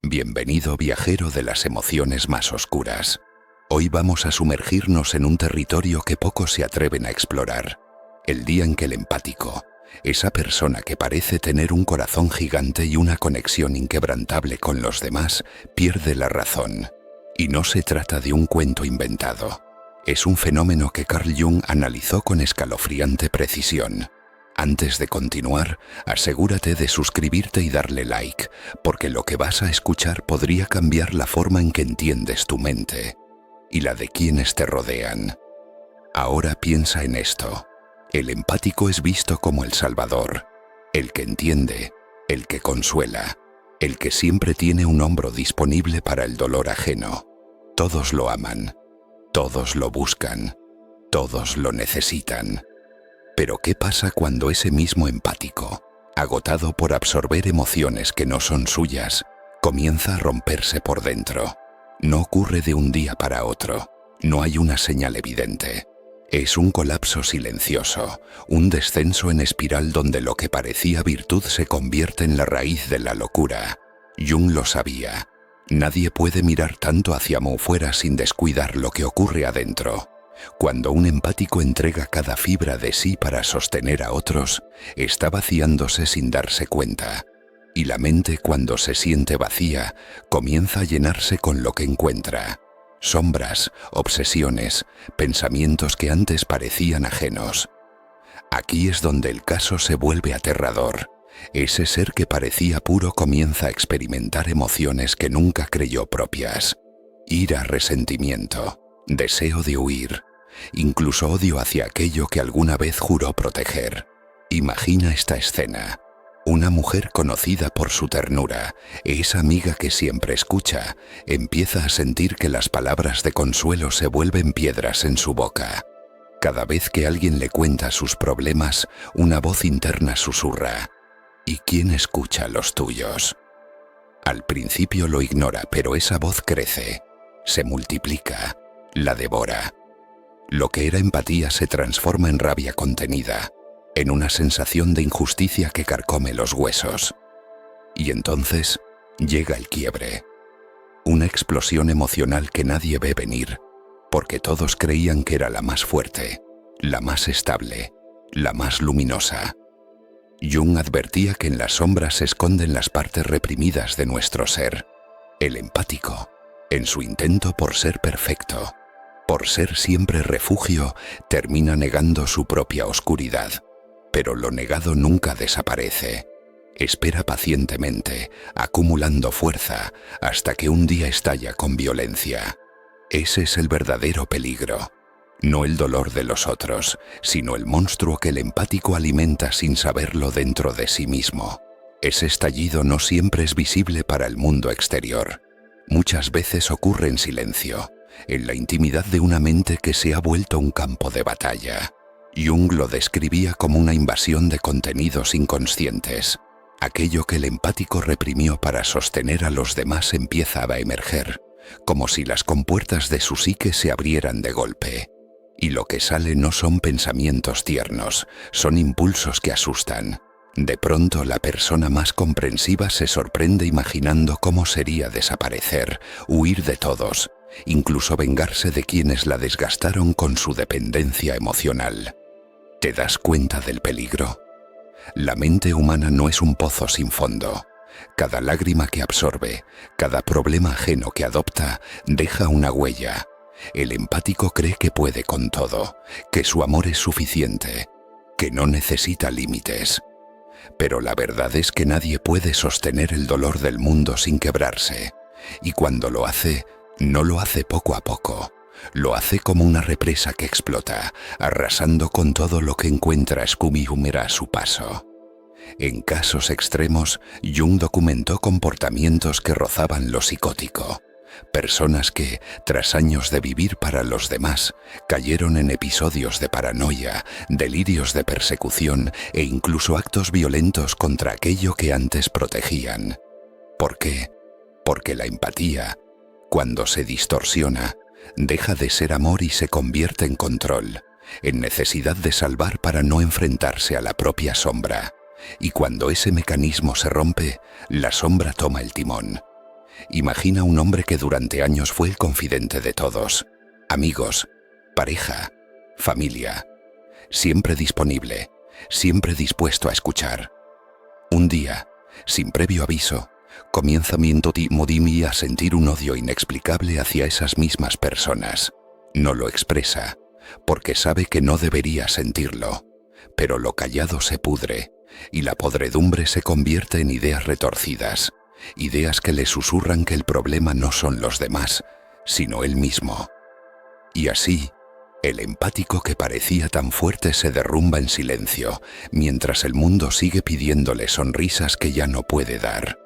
Bienvenido viajero de las emociones más oscuras. Hoy vamos a sumergirnos en un territorio que pocos se atreven a explorar. El día en que el empático, esa persona que parece tener un corazón gigante y una conexión inquebrantable con los demás, pierde la razón. Y no se trata de un cuento inventado. Es un fenómeno que Carl Jung analizó con escalofriante precisión. Antes de continuar, asegúrate de suscribirte y darle like, porque lo que vas a escuchar podría cambiar la forma en que entiendes tu mente y la de quienes te rodean. Ahora piensa en esto. El empático es visto como el salvador, el que entiende, el que consuela, el que siempre tiene un hombro disponible para el dolor ajeno. Todos lo aman, todos lo buscan, todos lo necesitan. Pero ¿qué pasa cuando ese mismo empático, agotado por absorber emociones que no son suyas, comienza a romperse por dentro? No ocurre de un día para otro, no hay una señal evidente. Es un colapso silencioso, un descenso en espiral donde lo que parecía virtud se convierte en la raíz de la locura. Jung lo sabía. Nadie puede mirar tanto hacia afuera sin descuidar lo que ocurre adentro. Cuando un empático entrega cada fibra de sí para sostener a otros, está vaciándose sin darse cuenta. Y la mente, cuando se siente vacía, comienza a llenarse con lo que encuentra. Sombras, obsesiones, pensamientos que antes parecían ajenos. Aquí es donde el caso se vuelve aterrador. Ese ser que parecía puro comienza a experimentar emociones que nunca creyó propias. Ira, resentimiento, deseo de huir, incluso odio hacia aquello que alguna vez juró proteger. Imagina esta escena. Una mujer conocida por su ternura, esa amiga que siempre escucha, empieza a sentir que las palabras de consuelo se vuelven piedras en su boca. Cada vez que alguien le cuenta sus problemas, una voz interna susurra: ¿y quién escucha los tuyos? Al principio lo ignora, pero esa voz crece, se multiplica, la devora. Lo que era empatía se transforma en rabia contenida, en una sensación de injusticia que carcome los huesos. Y entonces llega el quiebre. Una explosión emocional que nadie ve venir, porque todos creían que era la más fuerte, la más estable, la más luminosa. Jung advertía que en las sombras se esconden las partes reprimidas de nuestro ser. El empático, en su intento por ser perfecto, por ser siempre refugio, termina negando su propia oscuridad. Pero lo negado nunca desaparece. Espera pacientemente, acumulando fuerza, hasta que un día estalla con violencia. Ese es el verdadero peligro. No el dolor de los otros, sino el monstruo que el empático alimenta sin saberlo dentro de sí mismo. Ese estallido no siempre es visible para el mundo exterior. Muchas veces ocurre en silencio, en la intimidad de una mente que se ha vuelto un campo de batalla. Jung lo describía como una invasión de contenidos inconscientes. Aquello que el empático reprimió para sostener a los demás empieza a emerger, como si las compuertas de su psique se abrieran de golpe. Y lo que sale no son pensamientos tiernos, son impulsos que asustan. De pronto la persona más comprensiva se sorprende imaginando cómo sería desaparecer, huir de todos, incluso vengarse de quienes la desgastaron con su dependencia emocional. ¿Te das cuenta del peligro? La mente humana no es un pozo sin fondo. Cada lágrima que absorbe, cada problema ajeno que adopta, deja una huella. El empático cree que puede con todo, que su amor es suficiente, que no necesita límites. Pero la verdad es que nadie puede sostener el dolor del mundo sin quebrarse. Y cuando lo hace, no lo hace poco a poco. Lo hace como una represa que explota, arrasando con todo lo que encuentra escuma y humedad a su paso. En casos extremos, Jung documentó comportamientos que rozaban lo psicótico. Personas que, tras años de vivir para los demás, cayeron en episodios de paranoia, delirios de persecución e incluso actos violentos contra aquello que antes protegían. ¿Por qué? Porque la empatía, cuando se distorsiona, deja de ser amor y se convierte en control, en necesidad de salvar para no enfrentarse a la propia sombra. Y cuando ese mecanismo se rompe, la sombra toma el timón. Imagina un hombre que durante años fue el confidente de todos, amigos, pareja, familia, siempre disponible, siempre dispuesto a escuchar. Un día, sin previo aviso, comienza Modimi a sentir un odio inexplicable hacia esas mismas personas. No lo expresa, porque sabe que no debería sentirlo, pero lo callado se pudre, y la podredumbre se convierte en ideas retorcidas, ideas que le susurran que el problema no son los demás, sino él mismo. Y así, el empático que parecía tan fuerte se derrumba en silencio, mientras el mundo sigue pidiéndole sonrisas que ya no puede dar.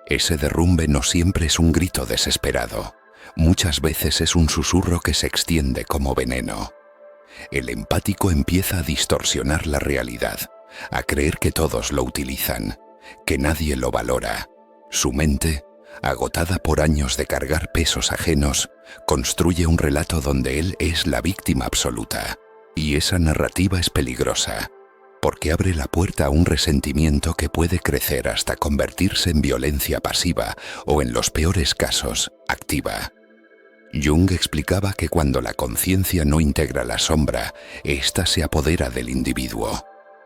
Ese derrumbe no siempre es un grito desesperado, muchas veces es un susurro que se extiende como veneno. El empático empieza a distorsionar la realidad, a creer que todos lo utilizan, que nadie lo valora. Su mente, agotada por años de cargar pesos ajenos, construye un relato donde él es la víctima absoluta. Y esa narrativa es peligrosa, porque abre la puerta a un resentimiento que puede crecer hasta convertirse en violencia pasiva o, en los peores casos, activa. Jung explicaba que cuando la conciencia no integra la sombra, ésta se apodera del individuo.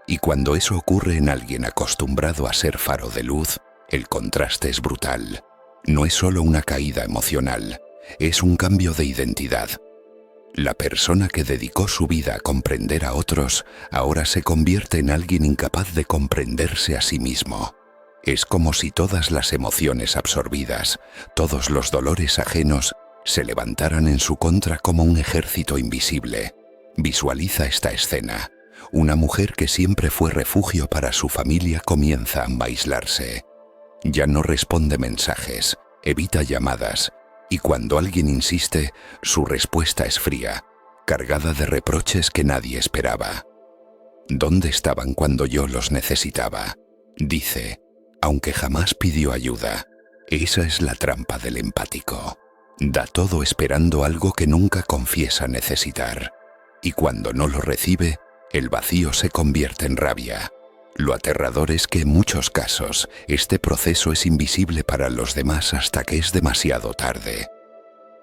Y cuando eso ocurre en alguien acostumbrado a ser faro de luz, el contraste es brutal. No es solo una caída emocional, es un cambio de identidad. La persona que dedicó su vida a comprender a otros, ahora se convierte en alguien incapaz de comprenderse a sí mismo. Es como si todas las emociones absorbidas, todos los dolores ajenos, se levantaran en su contra como un ejército invisible. Visualiza esta escena. Una mujer que siempre fue refugio para su familia comienza a aislarse. Ya no responde mensajes, evita llamadas, y cuando alguien insiste, su respuesta es fría, cargada de reproches que nadie esperaba. ¿Dónde estaban cuando yo los necesitaba?, dice, aunque jamás pidió ayuda. Esa es la trampa del empático. Da todo esperando algo que nunca confiesa necesitar. Y cuando no lo recibe, el vacío se convierte en rabia. Lo aterrador es que en muchos casos, este proceso es invisible para los demás hasta que es demasiado tarde.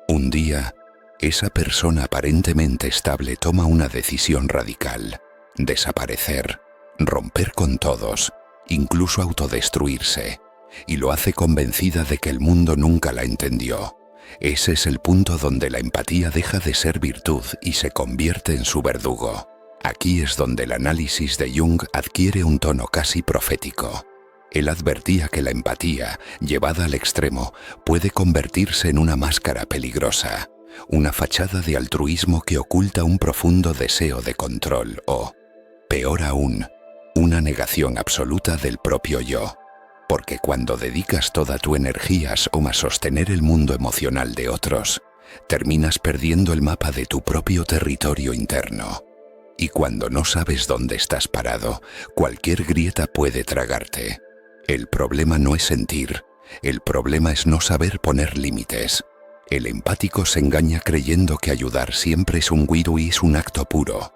Un día, esa persona aparentemente estable toma una decisión radical: desaparecer, romper con todos, incluso autodestruirse, y lo hace convencida de que el mundo nunca la entendió. Ese es el punto donde la empatía deja de ser virtud y se convierte en su verdugo. Aquí es donde el análisis de Jung adquiere un tono casi profético. Él advertía que la empatía, llevada al extremo, puede convertirse en una máscara peligrosa, una fachada de altruismo que oculta un profundo deseo de control o, peor aún, una negación absoluta del propio yo. Porque cuando dedicas toda tu energía a sostener el mundo emocional de otros, terminas perdiendo el mapa de tu propio territorio interno. Y cuando no sabes dónde estás parado, cualquier grieta puede tragarte. El problema no es sentir, el problema es no saber poner límites. El empático se engaña creyendo que ayudar siempre es un guido y es un acto puro,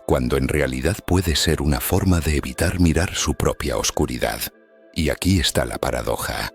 cuando en realidad puede ser una forma de evitar mirar su propia oscuridad. Y aquí está la paradoja.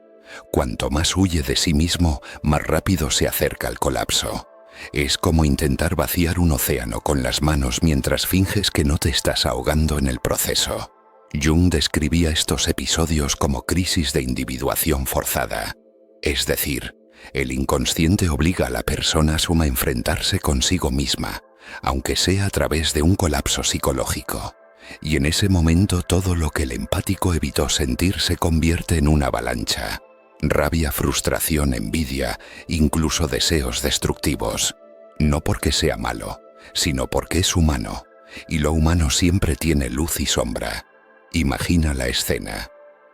Cuanto más huye de sí mismo, más rápido se acerca al colapso. Es como intentar vaciar un océano con las manos mientras finges que no te estás ahogando en el proceso. Jung describía estos episodios como crisis de individuación forzada. Es decir, el inconsciente obliga a la persona a enfrentarse consigo misma, aunque sea a través de un colapso psicológico. Y en ese momento todo lo que el empático evitó sentir se convierte en una avalancha. Rabia, frustración, envidia, incluso deseos destructivos. No porque sea malo, sino porque es humano, y lo humano siempre tiene luz y sombra. Imagina la escena.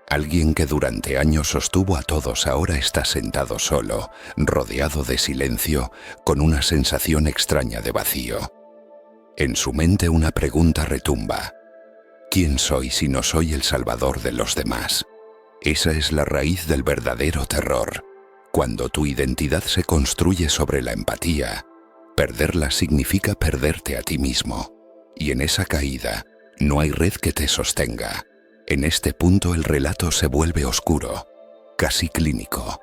Alguien que durante años sostuvo a todos ahora está sentado solo, rodeado de silencio, con una sensación extraña de vacío. En su mente una pregunta retumba. ¿Quién soy si no soy el salvador de los demás? Esa es la raíz del verdadero terror. Cuando tu identidad se construye sobre la empatía, perderla significa perderte a ti mismo. Y en esa caída, no hay red que te sostenga. En este punto el relato se vuelve oscuro, casi clínico.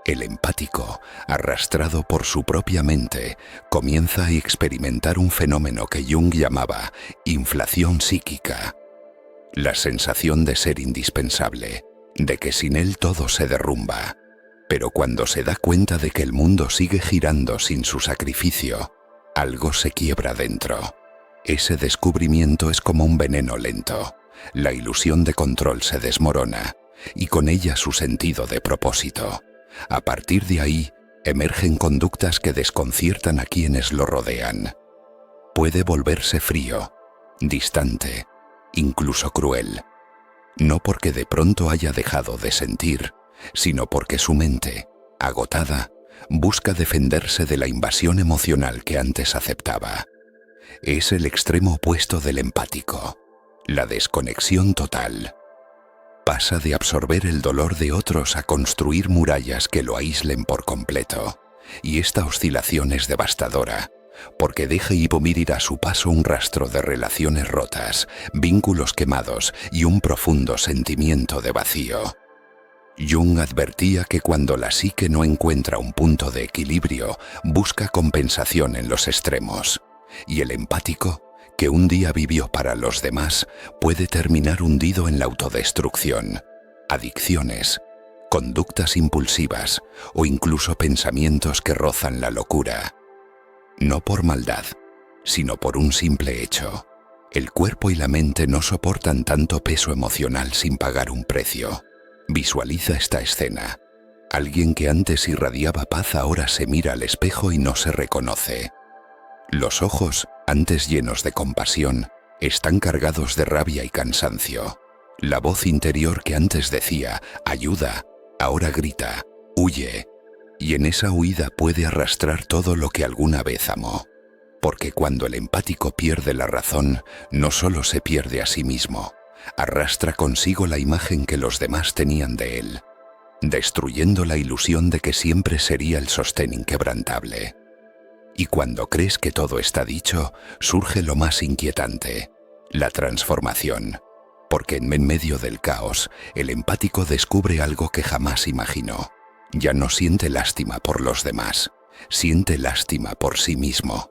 El empático, arrastrado por su propia mente, comienza a experimentar un fenómeno que Jung llamaba inflación psíquica. La sensación de ser indispensable, de que sin él todo se derrumba. Pero cuando se da cuenta de que el mundo sigue girando sin su sacrificio, algo se quiebra dentro. Ese descubrimiento es como un veneno lento. La ilusión de control se desmorona, y con ella su sentido de propósito. A partir de ahí, emergen conductas que desconciertan a quienes lo rodean. Puede volverse frío, distante, incluso cruel. No porque de pronto haya dejado de sentir, sino porque su mente, agotada, busca defenderse de la invasión emocional que antes aceptaba. Es el extremo opuesto del empático, la desconexión total. Pasa de absorber el dolor de otros a construir murallas que lo aíslen por completo. Y esta oscilación es devastadora, porque deja ir a su paso un rastro de relaciones rotas, vínculos quemados y un profundo sentimiento de vacío. Jung advertía que cuando la psique no encuentra un punto de equilibrio, busca compensación en los extremos, y el empático, que un día vivió para los demás, puede terminar hundido en la autodestrucción, adicciones, conductas impulsivas o incluso pensamientos que rozan la locura. No por maldad, sino por un simple hecho. El cuerpo y la mente no soportan tanto peso emocional sin pagar un precio. Visualiza esta escena. Alguien que antes irradiaba paz ahora se mira al espejo y no se reconoce. Los ojos, antes llenos de compasión, están cargados de rabia y cansancio. La voz interior que antes decía «ayuda», ahora grita «huye». Y en esa huida puede arrastrar todo lo que alguna vez amó. Porque cuando el empático pierde la razón, no solo se pierde a sí mismo, arrastra consigo la imagen que los demás tenían de él, destruyendo la ilusión de que siempre sería el sostén inquebrantable. Y cuando crees que todo está dicho, surge lo más inquietante, la transformación. Porque en medio del caos, el empático descubre algo que jamás imaginó. Ya no siente lástima por los demás, siente lástima por sí mismo.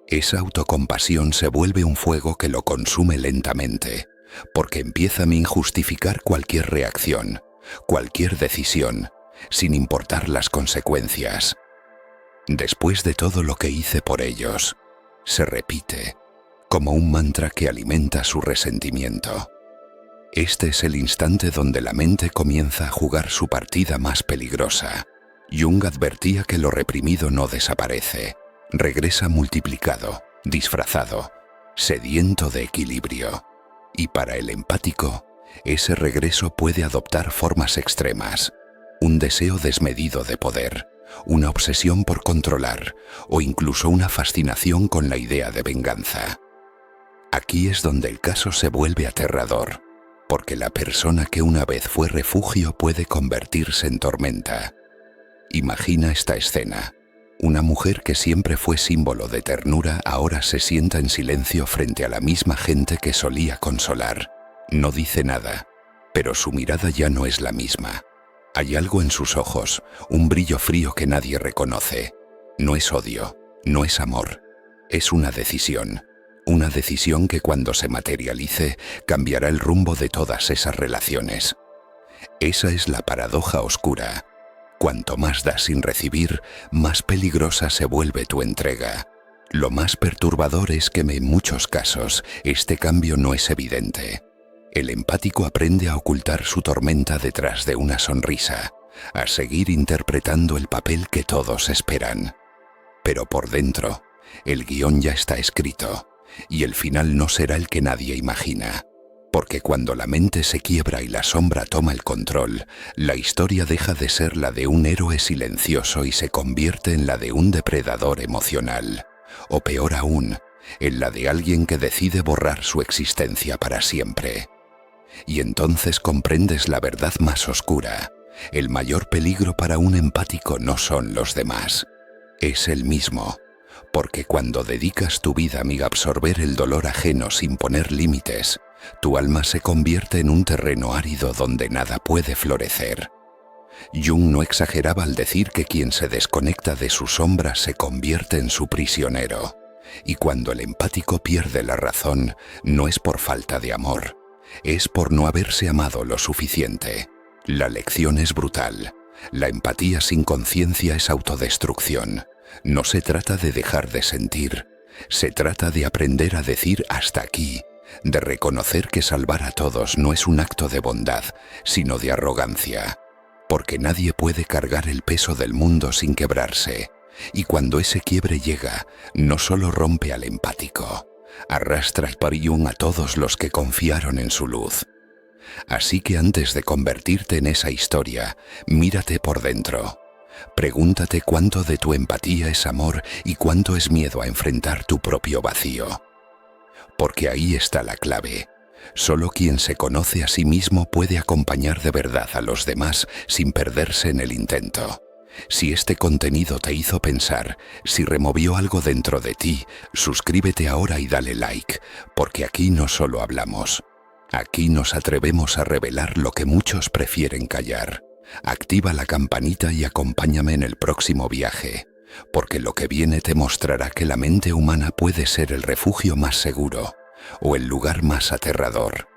Esa autocompasión se vuelve un fuego que lo consume lentamente, porque empieza a injustificar cualquier reacción, cualquier decisión, sin importar las consecuencias. Después de todo lo que hice por ellos, se repite, como un mantra que alimenta su resentimiento. Este es el instante donde la mente comienza a jugar su partida más peligrosa. Jung advertía que lo reprimido no desaparece, regresa multiplicado, disfrazado, sediento de equilibrio. Y para el empático, ese regreso puede adoptar formas extremas, un deseo desmedido de poder, una obsesión por controlar o incluso una fascinación con la idea de venganza. Aquí es donde el caso se vuelve aterrador, porque la persona que una vez fue refugio puede convertirse en tormenta. Imagina esta escena. Una mujer que siempre fue símbolo de ternura ahora se sienta en silencio frente a la misma gente que solía consolar. No dice nada, pero su mirada ya no es la misma. Hay algo en sus ojos, un brillo frío que nadie reconoce. No es odio, no es amor, es una decisión. Una decisión que cuando se materialice cambiará el rumbo de todas esas relaciones. Esa es la paradoja oscura. Cuanto más das sin recibir, más peligrosa se vuelve tu entrega. Lo más perturbador es que en muchos casos este cambio no es evidente. El empático aprende a ocultar su tormenta detrás de una sonrisa, a seguir interpretando el papel que todos esperan. Pero por dentro, el guión ya está escrito. Y el final no será el que nadie imagina, porque cuando la mente se quiebra y la sombra toma el control, la historia deja de ser la de un héroe silencioso y se convierte en la de un depredador emocional, o peor aún, en la de alguien que decide borrar su existencia para siempre. Y entonces comprendes la verdad más oscura. El mayor peligro para un empático no son los demás, es él mismo. Porque cuando dedicas tu vida a absorber el dolor ajeno sin poner límites, tu alma se convierte en un terreno árido donde nada puede florecer. Jung no exageraba al decir que quien se desconecta de su sombra se convierte en su prisionero. Y cuando el empático pierde la razón, no es por falta de amor, es por no haberse amado lo suficiente. La lección es brutal. La empatía sin conciencia es autodestrucción. No se trata de dejar de sentir, se trata de aprender a decir hasta aquí, de reconocer que salvar a todos no es un acto de bondad, sino de arrogancia. Porque nadie puede cargar el peso del mundo sin quebrarse. Y cuando ese quiebre llega, no solo rompe al empático, arrastra para Jung a todos los que confiaron en su luz. Así que antes de convertirte en esa historia, mírate por dentro. Pregúntate cuánto de tu empatía es amor y cuánto es miedo a enfrentar tu propio vacío. Porque ahí está la clave. Solo quien se conoce a sí mismo puede acompañar de verdad a los demás sin perderse en el intento. Si este contenido te hizo pensar, si removió algo dentro de ti, suscríbete ahora y dale like, porque aquí no solo hablamos. Aquí nos atrevemos a revelar lo que muchos prefieren callar. Activa la campanita y acompáñame en el próximo viaje, porque lo que viene te mostrará que la mente humana puede ser el refugio más seguro o el lugar más aterrador.